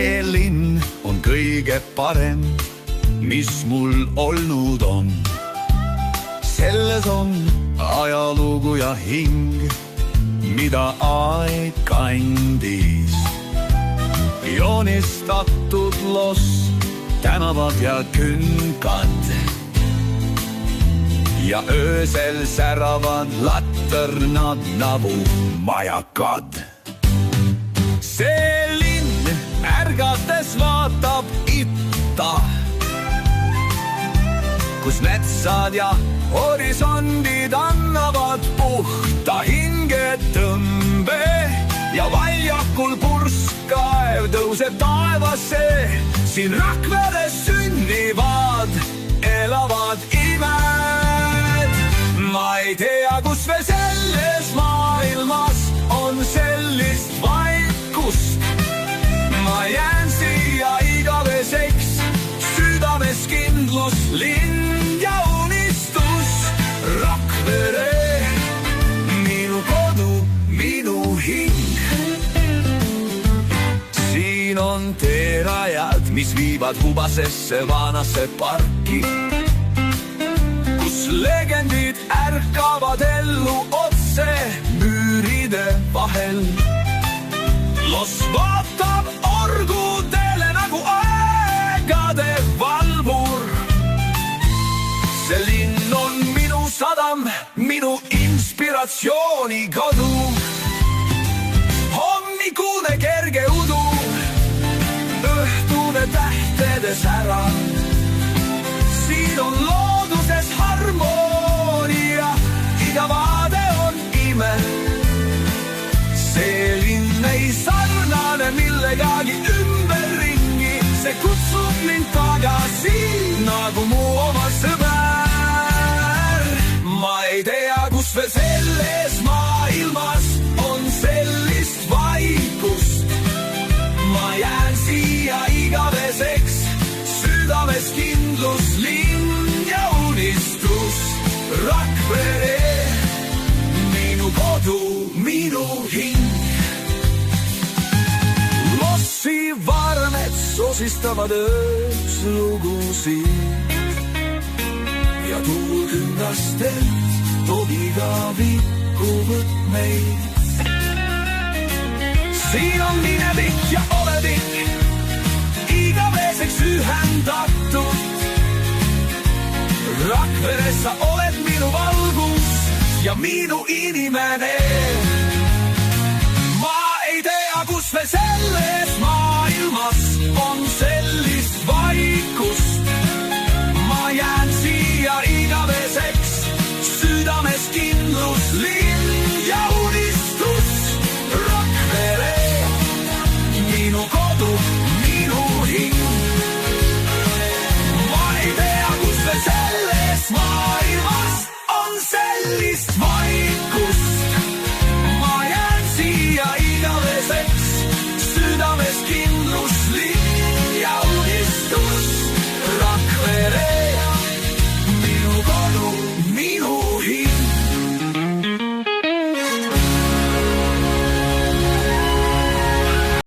see linn on kõige parem, mis mul olnud on. Selles on ajalugu ja hing, mida aeg kandis. Joonistatud loss, tänavad ja künkad ja öösel säravad laternad nagu majakad. See linn ärgates vaatab itta, kus metsad ja horisondid annavad puhta hingetõmbe ja valjakul purskkaev tõuseb taevasse. Siin Rakveres sünnivad, elavad imed. Ma ei tea, kus veel selles maailmas on sellist vaikust. Ma jään siia igaveseks, südames kindlus, lind ja unistus. Rakvere, minu kodu, minu hing. Siin on teerajad, mis viivad Hubasesse vanasse parki, kus legendid ärkavad ellu otse müüride vahel. Los vaatab orgudele nagu aegade valvur. See linn on minu sadam, minu inspiratsiooni kodu. Hommikune kerge udu, õhtune tähtede sära. Siin on looduses harmoonia, iga vaade on ime. See linn ei sarnane millegagi ümberringi, see kutsub mind tagasi nagu mu oma sõber. Ma ei tea, kus veel selles maailmas on sellist vaikust. Ma jään siia igaveseks, südames kindlus, lind ja unistus. Rakvere, minu kodu, minu hing. Lossi varmed sosistavad öös lugusid ja tuul kündastelt toob igavikku võtmeid. Siin on minevik ja olevik, igaveseks ühendatud. Rakveres sa oled minu valgus ja minu inimene.